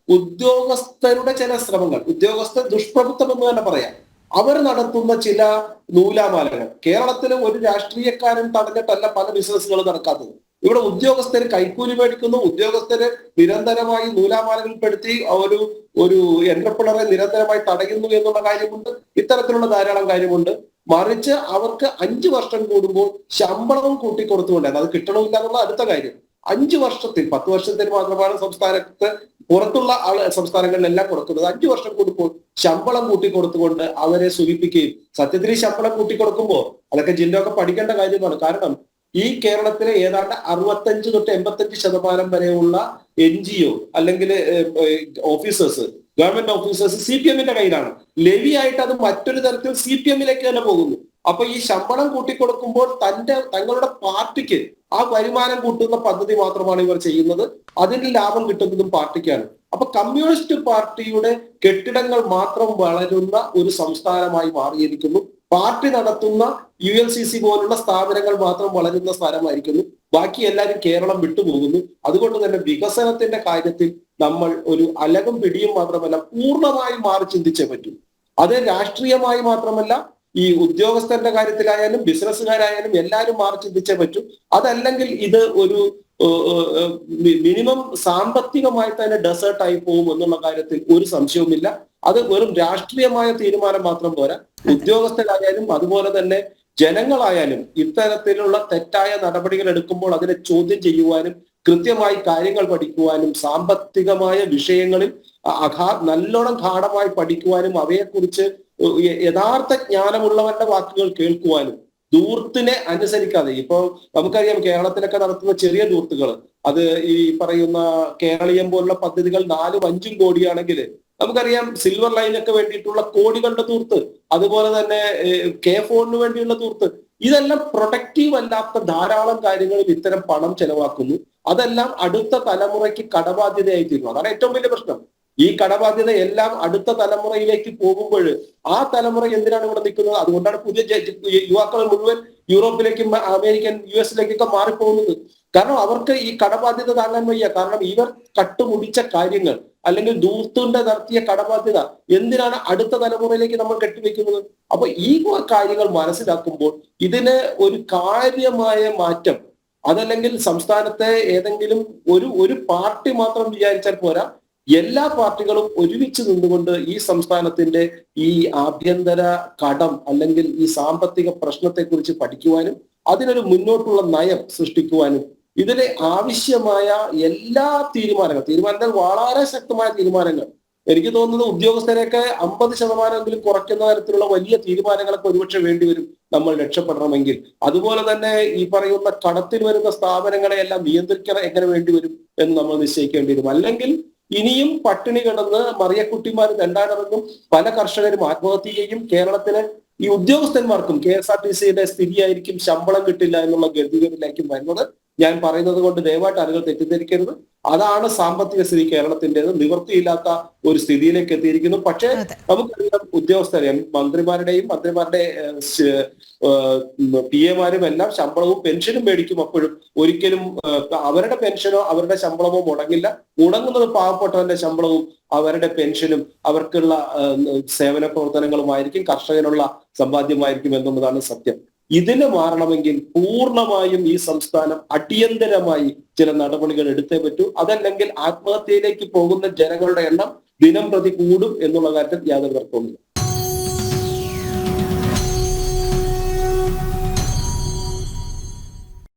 ഉദ്യോഗസ്ഥരുടെ ചില ശ്രമങ്ങൾ, ഉദ്യോഗസ്ഥ ദുഷ്പ്രഭുത്വം എന്ന് തന്നെ പറയാം, അവർ നടത്തുന്ന ചില നൂലാമാലകൾ. കേരളത്തിലെ ഒരു രാഷ്ട്രീയക്കാരൻ തടഞ്ഞിട്ടല്ല പല ബിസിനസ്സുകളും നടക്കാത്തത്. ഇവിടെ ഉദ്യോഗസ്ഥര് കൈക്കൂലി മേടിക്കുന്നു, ഉദ്യോഗസ്ഥര് നിരന്തരമായി നൂലാമാലകൾ പെടുത്തി ഒരു ഒരു എന്റർപ്രണറെ നിരന്തരമായി തടയുന്നു എന്നുള്ള കാര്യമുണ്ട്. ഇത്തരത്തിലുള്ള ധാരാളം കാര്യമുണ്ട്. മറിച്ച് അവർക്ക് 5 വർഷം കൂടുമ്പോൾ ശമ്പളവും കൂട്ടിക്കൊടുത്തുകൊണ്ട്, അത് കിട്ടണമില്ല എന്നുള്ള അടുത്ത കാര്യം. 5 വർഷത്തിൽ, 10 വർഷത്തിൽ മാത്രമാണ് സംസ്ഥാനത്ത് പുറത്തുള്ള സംസ്ഥാനങ്ങളിലെല്ലാം കൊടുക്കുന്നത്. 5 വർഷം കൂടുമ്പോൾ ശമ്പളം കൂട്ടിക്കൊടുത്തുകൊണ്ട് അവരെ സുഖിപ്പിക്കുകയും, സത്യത്തിൽ ഈ ശമ്പളം കൂട്ടിക്കൊടുക്കുമ്പോൾ അതൊക്കെ ജില്ലയൊക്കെ പഠിക്കേണ്ട കാര്യമാണ്. കാരണം ഈ കേരളത്തിലെ ഏതാണ്ട് 65 തൊട്ട് 85% വരെയുള്ള NGO അല്ലെങ്കിൽ ഓഫീസേഴ്സ്, ഗവൺമെന്റ് ഓഫീസേഴ്സ് CPM-ന്റെ കയ്യിലാണ്. ലെവി ആയിട്ട് അത് മറ്റൊരു തരത്തിൽ CPM-ലേക്ക് തന്നെ പോകുന്നു. അപ്പൊ ഈ ശമ്പളം കൂട്ടിക്കൊടുക്കുമ്പോൾ തങ്ങളുടെ പാർട്ടിക്ക് ആ വരുമാനം കൂട്ടുന്ന പദ്ധതി മാത്രമാണ് ഇവർ ചെയ്യുന്നത്. അതിന്റെ ലാഭം കിട്ടുന്നതും പാർട്ടിക്കാണ്. അപ്പൊ കമ്മ്യൂണിസ്റ്റ് പാർട്ടിയുടെ കെട്ടിടങ്ങൾ മാത്രം വളരുന്ന ഒരു സംസ്ഥാനമായി മാറിയിരിക്കുന്നു. പാർട്ടി നടത്തുന്ന UNCC പോലുള്ള സ്ഥാപനങ്ങൾ മാത്രം വളരുന്ന സ്ഥലമായിരിക്കുന്നു. ബാക്കി എല്ലാവരും കേരളം വിട്ടുപോകുന്നു. അതുകൊണ്ട് തന്നെ വികസനത്തിന്റെ കാര്യത്തിൽ നമ്മൾ ഒരു അലകും പിടിയും മാത്രമല്ല, പൂർണ്ണമായും മാറി ചിന്തിച്ചേ പറ്റൂ. അത് രാഷ്ട്രീയമായി മാത്രമല്ല, ഈ ഉദ്യോഗസ്ഥരുടെ കാര്യത്തിലായാലും ബിസിനസ്സുകാരായാലും എല്ലാവരും മാറി ചിന്തിച്ചേ പറ്റൂ. അതല്ലെങ്കിൽ ഇത് ഒരു മിനിമം സാമ്പത്തികമായി തന്നെ ഡെസേർട്ടായി പോകും എന്നുള്ള കാര്യത്തിൽ ഒരു സംശയവുമില്ല. അത് വെറും രാഷ്ട്രീയമായ തീരുമാനം മാത്രം പോരാ. ഉദ്യോഗസ്ഥരായാലും അതുപോലെ തന്നെ ജനങ്ങളായാലും ഇത്തരത്തിലുള്ള തെറ്റായ നടപടികൾ എടുക്കുമ്പോൾ അതിനെ ചോദ്യം ചെയ്യുവാനും കൃത്യമായി കാര്യങ്ങൾ പഠിക്കുവാനും സാമ്പത്തികമായ വിഷയങ്ങളിൽ നല്ലോണം ഗാഢമായി പഠിക്കുവാനും അവയെക്കുറിച്ച് യഥാർത്ഥ ജ്ഞാനമുള്ളവരുടെ വാക്കുകൾ കേൾക്കുവാനും ദൂർത്തിനെ അനുസരിക്കാതെ, ഇപ്പൊ നമുക്കറിയാം കേരളത്തിലൊക്കെ നടത്തുന്ന ചെറിയ ദൂർത്തുകൾ, അത് ഈ പറയുന്ന കേരളീയം പോലുള്ള പദ്ധതികൾ 4-5 കോടിയാണെങ്കിൽ നമുക്കറിയാം സിൽവർ ലൈനൊക്കെ വേണ്ടിയിട്ടുള്ള കോടികളുടെ ദൂർത്ത്, അതുപോലെ തന്നെ K4-ന് വേണ്ടിയുള്ള ദൂർത്ത്, ഇതെല്ലാം പ്രൊഡക്റ്റീവ് അല്ലാത്ത ധാരാളം കാര്യങ്ങളിൽ ഇത്തരം പണം ചെലവാക്കുന്നു. അതെല്ലാം അടുത്ത തലമുറയ്ക്ക് കടബാധ്യതയായി തീരുന്നു. അതാണ് ഏറ്റവും വലിയ പ്രശ്നം. ഈ കടബാധ്യത എല്ലാം അടുത്ത തലമുറയിലേക്ക് പോകുമ്പോൾ ആ തലമുറ എന്തിനാണ് ഇവിടെ നിൽക്കുന്നത്? അതുകൊണ്ടാണ് പുതിയ യുവാക്കൾ മുഴുവൻ യൂറോപ്പിലേക്കും അമേരിക്കൻ US-ലേക്കൊക്കെ മാറിപ്പോകുന്നത്. കാരണം അവർക്ക് ഈ കടബാധ്യത താങ്ങാൻ വയ്യ. കാരണം ഇവർ കട്ടുമുടിച്ച കാര്യങ്ങൾ അല്ലെങ്കിൽ ദൂർത്തിന്റെ നടത്തിയ കടബാധ്യത എന്തിനാണ് അടുത്ത തലമുറയിലേക്ക് നമ്മൾ കെട്ടിവെക്കുന്നത്? അപ്പൊ ഈ കാര്യങ്ങൾ മനസ്സിലാക്കുമ്പോൾ ഇതിന് ഒരു കാര്യമായ മാറ്റം, അതല്ലെങ്കിൽ സംസ്ഥാനത്തെ ഏതെങ്കിലും ഒരു പാർട്ടി മാത്രം വിചാരിച്ചാൽ പോരാ, എല്ലാ പാർട്ടികളും ഒരുമിച്ച് നിന്നുകൊണ്ട് ഈ സംസ്ഥാനത്തിന്റെ ഈ ആഭ്യന്തര കടം അല്ലെങ്കിൽ ഈ സാമ്പത്തിക പ്രശ്നത്തെക്കുറിച്ച് പഠിക്കുവാനും അതിനൊരു മുന്നോട്ടുള്ള നയം സൃഷ്ടിക്കുവാനും ഇതിലെ ആവശ്യമായ എല്ലാ തീരുമാനങ്ങൾ വളരെ ശക്തമായ തീരുമാനങ്ങൾ, എനിക്ക് തോന്നുന്നത് ഉദ്യോഗസ്ഥരെയൊക്കെ 50% കുറയ്ക്കുന്ന തരത്തിലുള്ള വലിയ തീരുമാനങ്ങളൊക്കെ ഒരുപക്ഷെ വേണ്ടിവരും നമ്മൾ രക്ഷപ്പെടണമെങ്കിൽ. അതുപോലെ തന്നെ ഈ പറയുന്ന കടത്തിൽ വരുന്ന സ്ഥാപനങ്ങളെയെല്ലാം നിയന്ത്രിക്കണം എങ്ങനെ വേണ്ടിവരും എന്ന് നമ്മൾ നിശ്ചയിക്കേണ്ടി വരും. അല്ലെങ്കിൽ ഇനിയും പട്ടിണി കിടന്ന് മറിയക്കുട്ടിമാർ രണ്ടായിരങ്ങും പല കർഷകരും ആത്മഹത്യ ചെയ്യും. കേരളത്തിലെ ഈ ഉദ്യോഗസ്ഥന്മാർക്കും KSRTC-യുടെ സ്ഥിതിയായിരിക്കും ശമ്പളം കിട്ടില്ല എന്നുള്ള ഗതികളിലേക്കും വരുന്നത്. ഞാൻ പറയുന്നത് കൊണ്ട് ദയവായിട്ട് ആളുകൾ തെറ്റിദ്ധരിക്കരുത്. അതാണ് സാമ്പത്തിക സ്ഥിതി കേരളത്തിൻ്റെത്. നിവൃത്തിയില്ലാത്ത ഒരു സ്ഥിതിയിലേക്ക് എത്തിയിരിക്കുന്നു. പക്ഷേ നമുക്കറിയാം ഉദ്യോഗസ്ഥരെ, മന്ത്രിമാരുടെ PA-മാരും എല്ലാം ശമ്പളവും പെൻഷനും മേടിക്കും. അപ്പോഴും ഒരിക്കലും അവരുടെ പെൻഷനോ അവരുടെ ശമ്പളമോ മുടങ്ങില്ല. മുടങ്ങുന്നത് പാവപ്പെട്ടവന്റെ ശമ്പളവും അവരുടെ പെൻഷനും അവർക്കുള്ള സേവന പ്രവർത്തനങ്ങളുമായിരിക്കും, കർഷകനുള്ള സമ്പാദ്യമായിരിക്കും എന്നുള്ളതാണ് സത്യം. ഇതിന് മാറണമെങ്കിൽ പൂർണ്ണമായും ഈ സംസ്ഥാനം അടിയന്തരമായി ചില നടപടികൾ എടുത്തേ പറ്റൂ. അതല്ലെങ്കിൽ ആത്മഹത്യയിലേക്ക് പോകുന്ന ജനങ്ങളുടെ എണ്ണം ദിനം പ്രതി കൂടും എന്നുള്ള കാര്യത്തിൽ യാതൊരു തർക്കവുമില്ല.